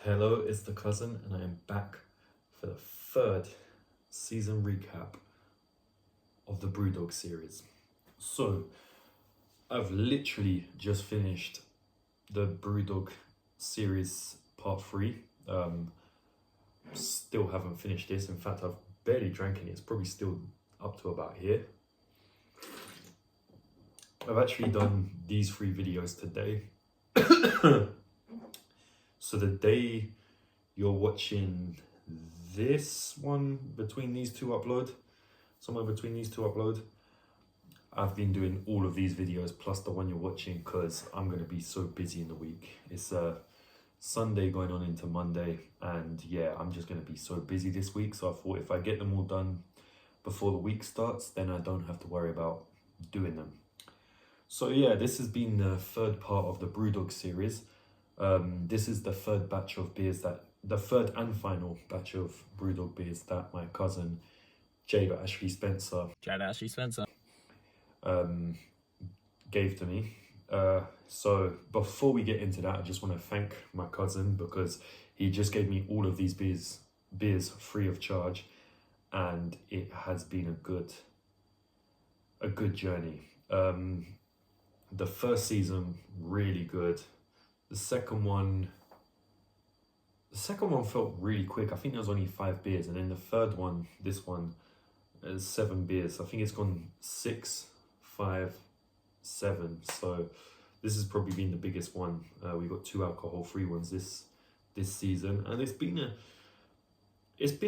Hello, it's the cousin, and I am back for the third season recap of the BREWDOG series. So, I've literally just finished the BREWDOG series part 3. Still haven't finished this. In fact, I've barely drank it. It's probably still up to about here. I've actually done these 3 videos today. So the day you're watching this one, between these two upload, somewhere between these two upload, I've been doing all of these videos plus the one you're watching because I'm going to be so busy in the week. It's Sunday going on into Monday, and yeah, I'm just going to be so busy this week. So I thought if I get them all done before the week starts, then I don't have to worry about doing them. So yeah, this has been the third part of the BREWDOG series. This is the third batch of beers the third and final batch of BREWDOG beers that my cousin Jada Ashley Spencer gave to me. So before we get into that, I just want to thank my cousin because he just gave me all of these beers free of charge, and it has been a good journey. The first season, really good. The second one felt really quick. I think there was only 5 beers, and then the third one, this one, is 7 beers. I think it's gone 6, 5, 7. So this has probably been the biggest one. We got 2 alcohol-free ones this season, and it's been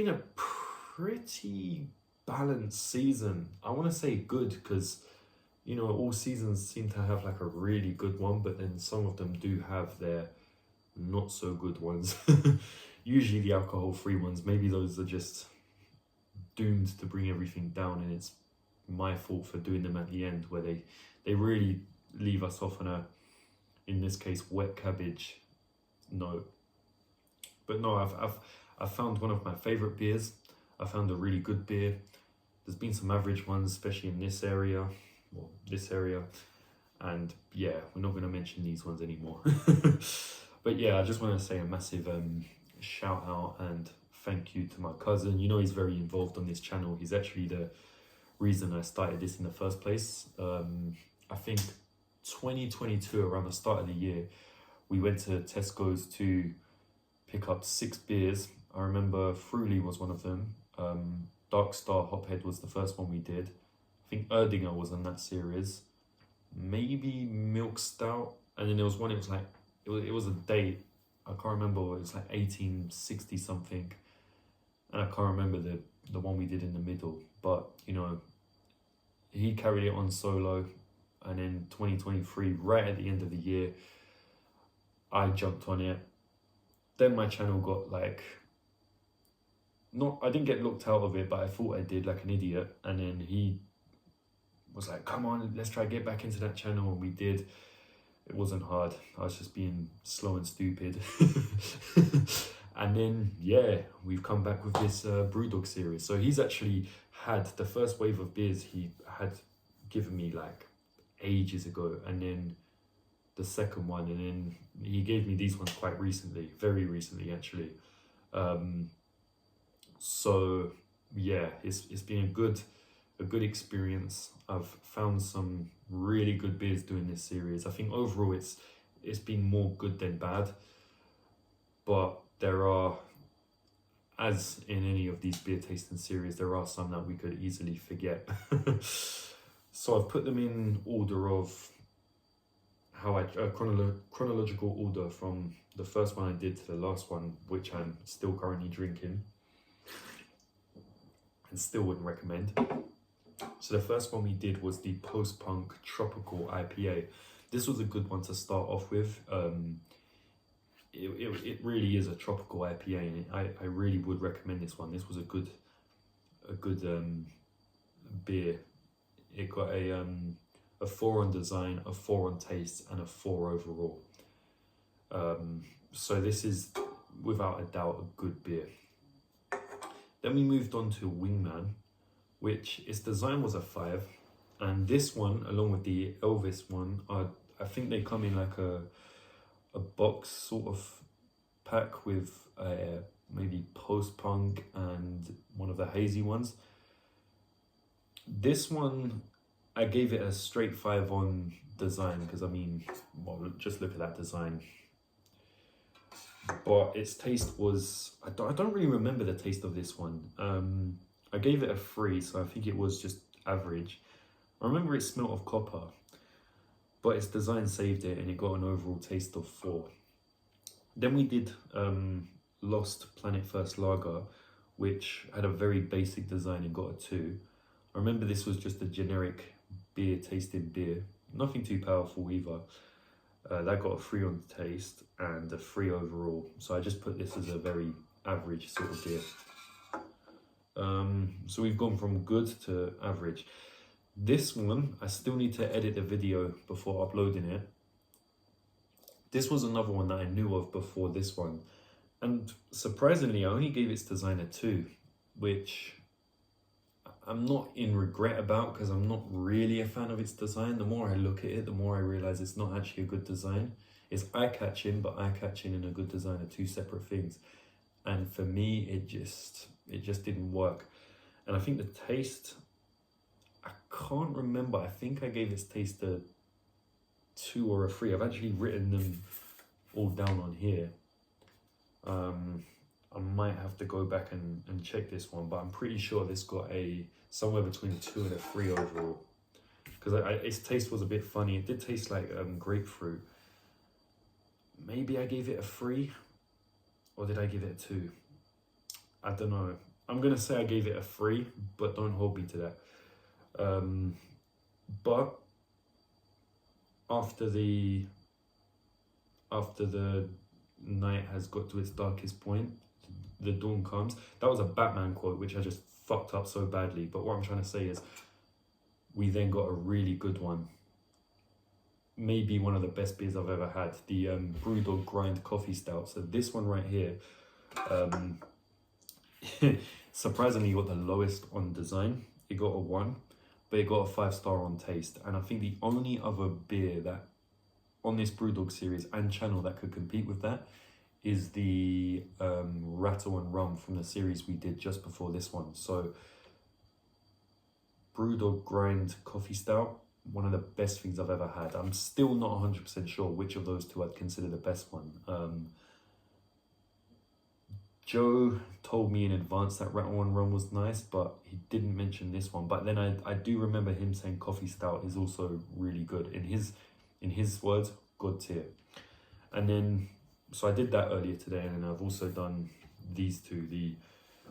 a pretty balanced season. I want to say good because, you know, all seasons seem to have like a really good one, but then some of them do have their not so good ones. Usually the alcohol-free ones, maybe those are just doomed to bring everything down, and it's my fault for doing them at the end where they really leave us off on a, in this case, wet cabbage note. But no, I've found one of my favorite beers. I found a really good beer. There's been some average ones, especially in this area. Well, this area, and yeah, we're not going to mention these ones anymore. But yeah, I just want to say a massive shout out and thank you to my cousin. You know, he's very involved on this channel. He's actually the reason I started this in the first place. I think 2022, around the start of the year, we went to Tesco's to pick up 6 beers. I remember Fruity was one of them. Dark Star Hophead was the first one we did. I think Erdinger was on that series, maybe Milk Stout, and then there was one, it was a date, I can't remember, it was like 1860 something, and I can't remember the one we did in the middle, but you know, he carried it on solo, and then 2023, right at the end of the year, I jumped on it. Then my channel got like, I didn't get looked out of it, but I thought I did, like an idiot, and then he was like, come on, let's try to get back into that channel, and we did. It wasn't hard. I was just being slow and stupid. And then yeah, we've come back with this BREWDOG series. So he's actually had the first wave of beers he had given me like ages ago, and then the second one, and then he gave me these ones quite recently, very recently actually. So yeah, it's been a good experience. I've found some really good beers doing this series. I think overall it's been more good than bad, but there are, as in any of these beer tasting series, there are some that we could easily forget. So I've put them in order of how chronological order from the first one I did to the last one, which I'm still currently drinking and still wouldn't recommend. So the first one we did was the Post-Punk Tropical IPA. This was a good one to start off with. It really is a tropical IPA, and I really would recommend this one. This was a good beer. It got a 4 on design, a 4 on taste, and a 4 overall. So this is without a doubt a good beer. Then we moved on to Wingman, which its design was a 5, and this one, along with the Elvis one, I think they come in like a box sort of pack with maybe post-punk and one of the hazy ones. This one, I gave it a straight 5 on design, because I mean, well, just look at that design. But its taste was, I don't really remember the taste of this one. I gave it a 3, so I think it was just average. I remember it smelled of copper, but its design saved it and it got an overall taste of 4. Then we did Lost Planet First Lager, which had a very basic design and got a 2. I remember this was just a generic beer tasting beer, nothing too powerful either. That got a 3 on taste and a 3 overall. So I just put this as a very average sort of beer. So we've gone from good to average. This one, I still need to edit the video before uploading it. This was another one that I knew of before this one. And surprisingly, I only gave its design a 2, which I'm not in regret about, because I'm not really a fan of its design. The more I look at it, the more I realize it's not actually a good design. It's eye-catching, but eye-catching and a good design are 2 separate things. And for me, it just didn't work. And I think the taste, I can't remember. I think I gave its taste a 2 or a 3. I've actually written them all down on here. I might have to go back and check this one, but I'm pretty sure this got a somewhere between a 2 and a 3 overall. Because its taste was a bit funny. It did taste like grapefruit. Maybe I gave it a 3, or did I give it a 2? I don't know. I'm gonna say I gave it a 3, but don't hold me to that. But after the night has got to its darkest point, the dawn comes. That was a Batman quote, which I just fucked up so badly. But what I'm trying to say is, we then got a really good one. Maybe one of the best beers I've ever had. The BREWDOG Grind Coffee Stout. So this one right here, surprisingly got the lowest on design. It got a 1, but it got a 5-star on taste. And I think the only other beer that on this BREWDOG series and channel that could compete with that is the Rattle and Rum from the series we did just before this one. So BREWDOG Grind Coffee Stout, one of the best things I've ever had. I'm still not 100% sure which of those 2 I'd consider the best one. Joe told me in advance that Rattle and Rum was nice, but he didn't mention this one. But then I do remember him saying Coffee Stout is also really good. In his words, God tier. And then, so I did that earlier today, and then I've also done these 2, the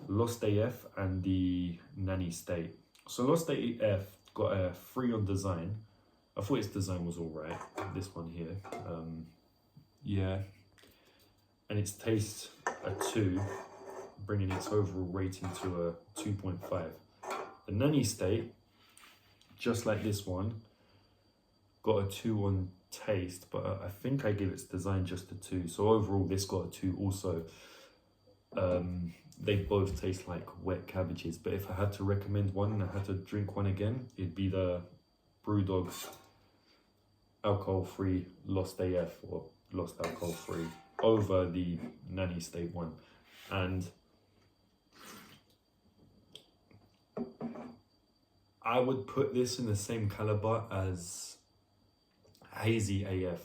Lost AF and the Nanny State. So Lost AF got a 3 on design. I thought its design was all right. This one here, yeah. And its taste a 2, bringing its overall rating to a 2.5. The Nanny State, just like this one, got a 2 on taste, but I think I give its design just a 2. So overall, this got a 2 also. They both taste like wet cabbages, but if I had to recommend one and I had to drink one again, it'd be the BREWDOG alcohol-free Lost AF, or Lost alcohol-free, over the Nanny State one. And I would put this in the same caliber as Hazy AF.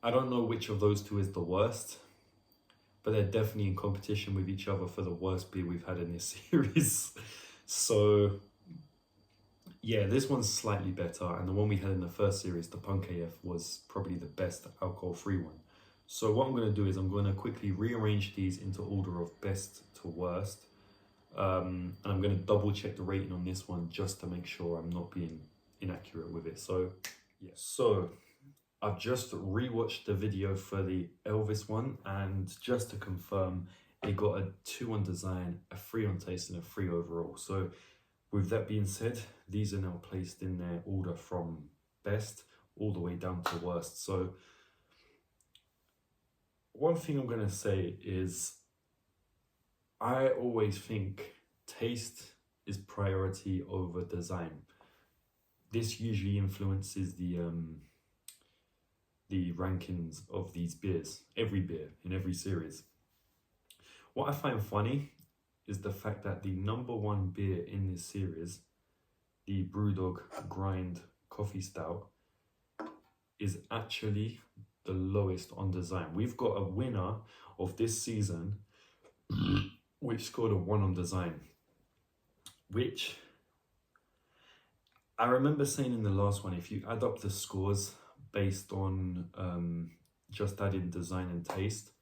I don't know which of those 2 is the worst, but they're definitely in competition with each other for the worst beer we've had in this series. So yeah, this one's slightly better, and the one we had in the first series, the Punk AF, was probably the best alcohol-free one. So what I'm going to do is I'm going to quickly rearrange these into order of best to worst. And I'm going to double check the rating on this one just to make sure I'm not being inaccurate with it. So yeah, so I've just rewatched the video for the Elvis one, and just to confirm, it got a 2 on design, a 3 on taste, and a 3 overall. So with that being said, these are now placed in their order from best all the way down to worst. So one thing I'm going to say is, I always think taste is priority over design. This usually influences the the rankings of these beers, every beer in every series. What I find funny is the fact that the #1 beer in this series, the BrewDog Grind Coffee Stout, is actually the lowest on design. We've got a winner of this season which scored a 1 on design, which I remember saying in the last one, if you add up the scores based on just adding design and taste,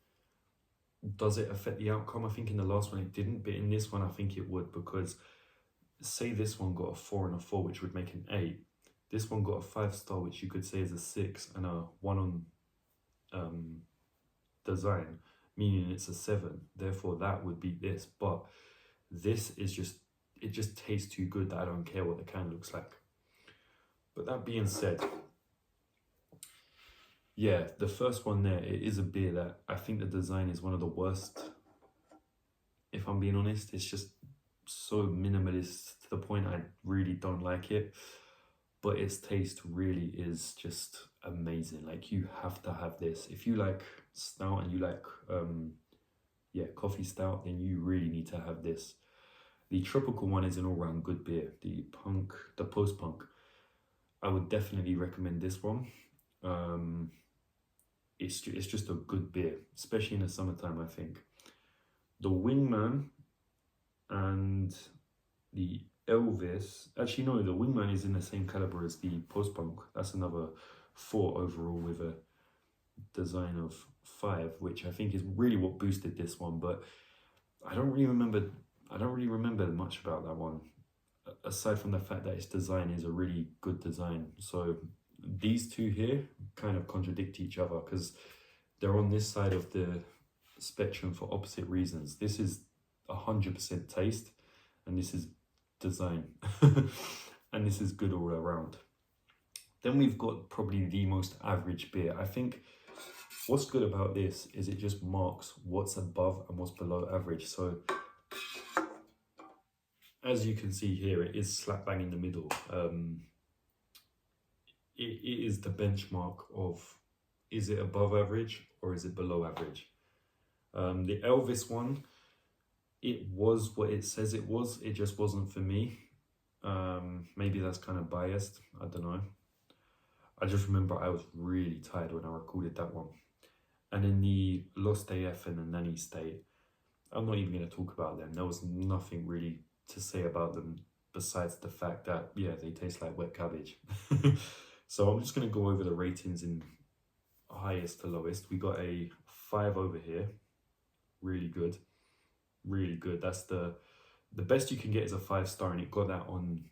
does it affect the outcome? I think in the last one it didn't, but in this one I think it would, because say this one got a 4 and a 4, which would make an 8. This one got a 5-star, which you could say is a 6, and a 1 on design, meaning it's a 7. Therefore that would be this. But this is just, it just tastes too good that I don't care what the can looks like. But that being said, yeah, the first one there, it is a beer that I think the design is one of the worst. If I'm being honest, it's just so minimalist to the point I really don't like it. But its taste really is just amazing. Like, you have to have this. If you like stout and you like coffee stout, then you really need to have this. The tropical one is an all-round good beer. The post-punk, I would definitely recommend this one. It's just a good beer, especially in the summertime, I think. The Wingman and the Elvis, actually no, the Wingman is in the same caliber as the post-punk. That's another 4 overall with a design of 5, which I think is really what boosted this one. But I don't really remember much about that one, aside from the fact that its design is a really good design. So these two here kind of contradict each other because they're on this side of the spectrum for opposite reasons. This is 100% taste, and this is design. And this is good all around. Then we've got probably the most average beer. I think what's good about this is it just marks what's above and what's below average. So as you can see here, it is slap bang in the middle. It is the benchmark of, is it above average or is it below average? The Elvis one, it was what it says it was. It just wasn't for me. Maybe that's kind of biased. I don't know. I just remember I was really tired when I recorded that one. And in the Lost AF and the Nanny State, I'm not even going to talk about them. There was nothing really to say about them besides the fact that, yeah, they taste like wet cabbage. So I'm just going to go over the ratings in highest to lowest. We got a 5 over here. Really good. Really good. That's the best you can get is a 5-star, and it got that on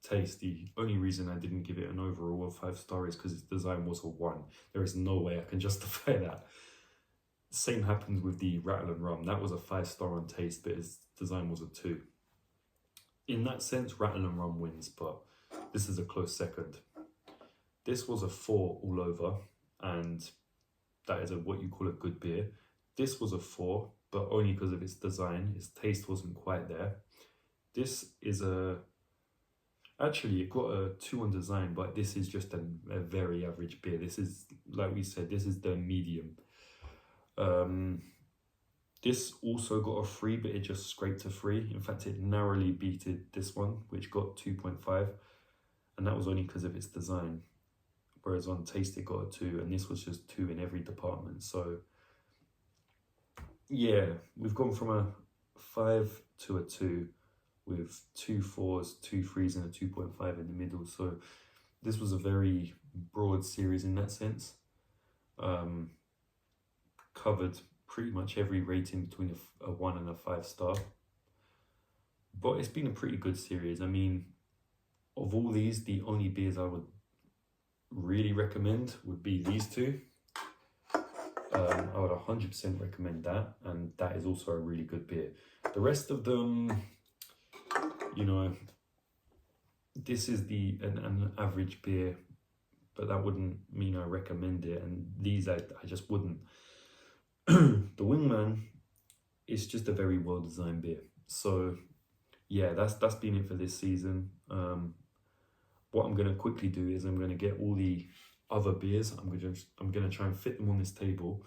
taste. The only reason I didn't give it an overall of 5-star is because its design was a 1. There is no way I can justify that. Same happens with the Rattle and Rum. That was a 5-star on taste, but its design was a 2. In that sense, Rattle and Rum wins, but this is a close second. This was a 4 all over, and that is what you call a good beer. This was a 4, but only because of its design. Its taste wasn't quite there. This is actually, it got a 2 on design, but this is just a very average beer. This is, like we said, this is the medium. This also got a 3, but it just scraped a 3. In fact, it narrowly beated this one, which got 2.5, and that was only because of its design. Whereas on taste, it got a 2, and this was just 2 in every department. So yeah, we've gone from a 5 to a 2 with 2 4s, 2 3s, and a 2.5 in the middle. So this was a very broad series in that sense. Covered pretty much every rating between a 1 and a 5-star. But it's been a pretty good series. I mean, of all these, the only beers I would really recommend would be these two. I would 100% recommend that, and that is also a really good beer. The rest of them, you know, this is an average beer, but that wouldn't mean I recommend it, and these I just wouldn't. The Wingman is just a very well designed beer. So yeah, that's been it for this season. What I'm going to quickly do is I'm going to get all the other beers. I'm gonna try and fit them on this table,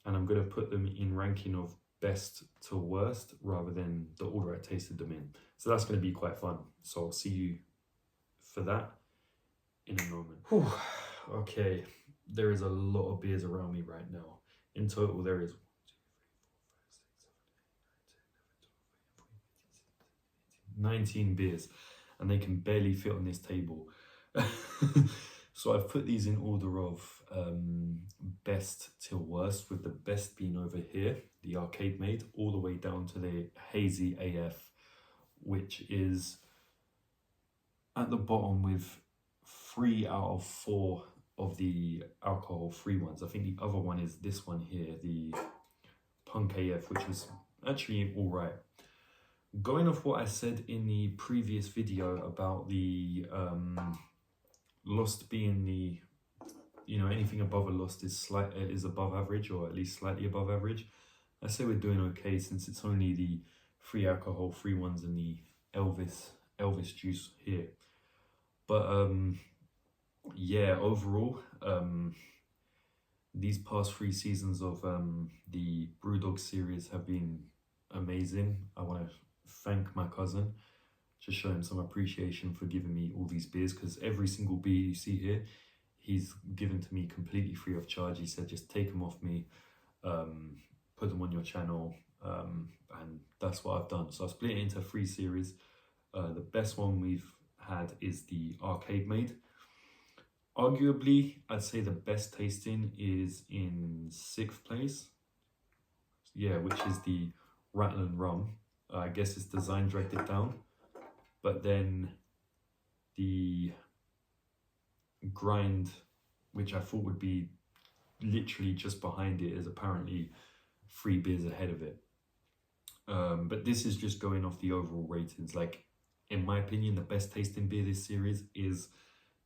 and I'm gonna put them in ranking of best to worst rather than the order I tasted them in. So that's gonna be quite fun. So I'll see you for that in a moment. Whew. Okay, there is a lot of beers around me right now. In total, there is 19 beers, and they can barely fit on this table. So I've put these in order of best till worst, with the best being over here, the arcade made, all the way down to the hazy AF, which is at the bottom with 3 out of 4 of the alcohol-free ones. I think the other one is this one here, the Punk AF, which is actually all right. Going off what I said in the previous video about the Lost being the, you know, anything above a Lost is above average, or at least slightly above average. I say we're doing okay since it's only the free alcohol free ones and the Elvis juice here. But yeah, overall, these past 3 seasons of the BrewDog series have been amazing. I want to thank my cousin, just show him some appreciation for giving me all these beers, because every single beer you see here, he's given to me completely free of charge. He said, just take them off me, put them on your channel, and that's what I've done. So I split it into 3 series. The best one we've had is the arcade made. Arguably, I'd say the best tasting is in 6th place. Yeah, which is the Rattle and Rum. I guess its design dragged it down. But then the Grind, which I thought would be literally just behind it, is apparently 3 beers ahead of it. But this is just going off the overall ratings. Like, in my opinion, the best tasting beer this series is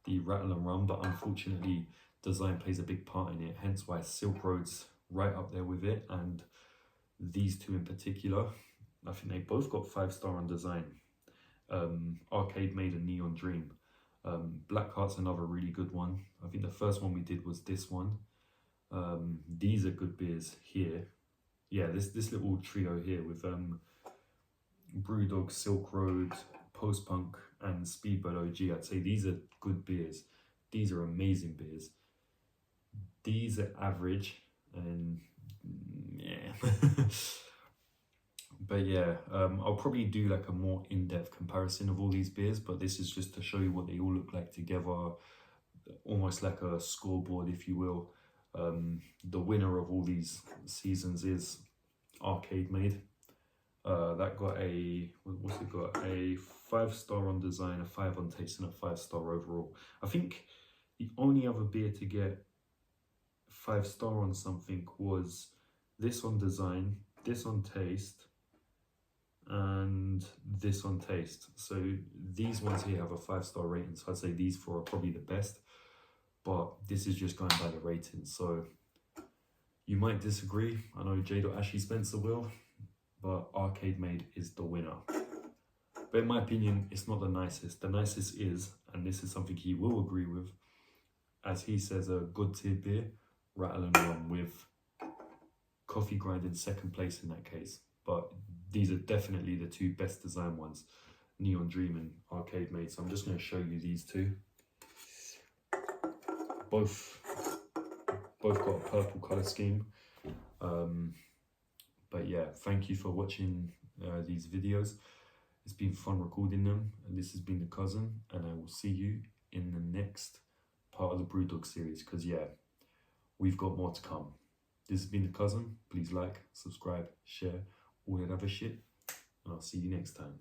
the Rattle and Rum, but unfortunately design plays a big part in it, hence why Silk Road's right up there with it, and these 2 in particular, I think they both got 5-star on design. Arcade Made and Neon Dream. Blackheart's another really good one. I think the first one we did was this one. These are good beers here. Yeah, this little trio here with BrewDog, Silk Road, Post Punk and Speedbird OG. I'd say these are good beers. These are amazing beers. These are average, and yeah. But yeah, I'll probably do like a more in-depth comparison of all these beers, but this is just to show you what they all look like together, almost like a scoreboard, if you will. The winner of all these seasons is Arcade Made. That got a, what's it got? A 5-star on design, a 5 on taste, and a 5-star overall. I think the only other beer to get 5-star on something was this on design, this on taste, and this on taste. So these ones here have a 5-star rating, so I'd say these 4 are probably the best, but this is just going by the rating. So you might disagree. I know J.Ashley Spencer will, but Arcade Made is the winner. But in my opinion, it's not the nicest. The nicest is, and this is something he will agree with, as he says, a good tier beer, Rattle and Rum, with Coffee Grind in 2nd place in that case. But these are definitely the 2 best design ones, Neon Dream and Arcade Made. So I'm just going to show you these 2. Both got a purple colour scheme. But yeah, thank you for watching these videos. It's been fun recording them, and this has been the cousin, and I will see you in the next part of the BrewDog series, because yeah, we've got more to come. This has been the cousin. Please like, subscribe, share, all that other shit, and I'll see you next time.